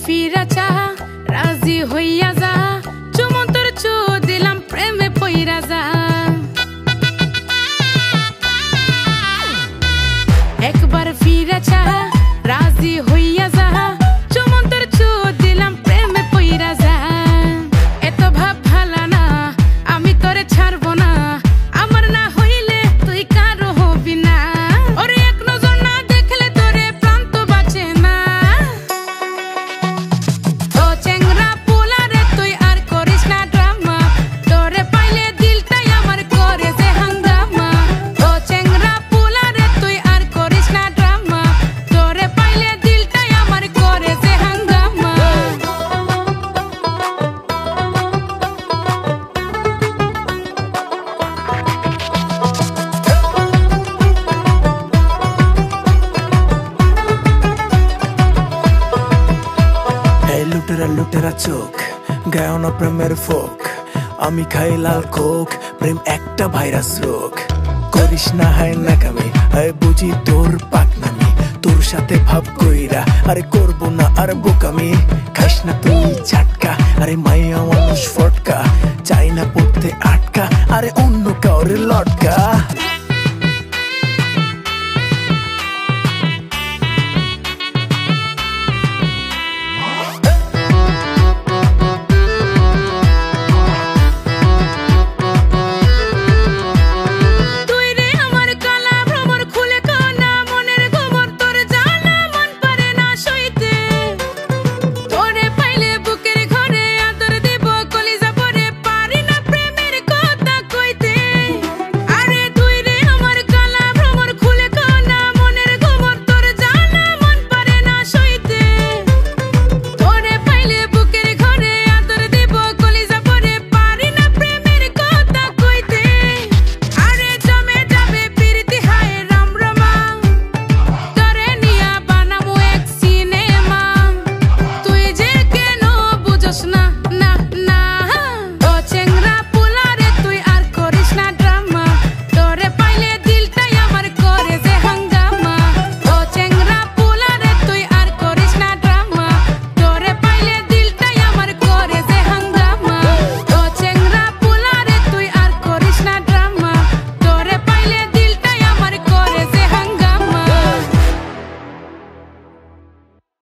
ফিরা চাহা রাজি হইয়া যা চুমন তোর চু দিলাম প্রেমে পইরা যা একবার ফিরা চাহা রাজি হইয়া যা চুমন তোর চু দিলাম প্রেমে পইরা যা এত ভাব ভালা না আমি তোরে ছাড়বো না আমার না হইলে তুই কারো হবি না ওরে এক নজর না দেখলে তোরে প্রাণ তো বাঁচে না ও চেংরা পোলা রে তুই আর করিস না ড্রামা তোরে পাইলে দিলটাই আমার করে যে হাঙ্গামা ও চেংরা পোলা রে তুই আর করিস না ড্রামা তোরে পাইলে দিলটাই আমার করে যে হাঙ্গামা এই লুটেরা লুটেরা চোখ গায়ো না প্রেমের ফোক আমি খাই লাল কোক প্রেম একটা ভাইরাস রোগ করিস না হাই নাকামি আয় বুঝি তোর পাকনামি তোর সাথে ভাব কইরা আরে করবো না আর বোকামি খাইস না তুই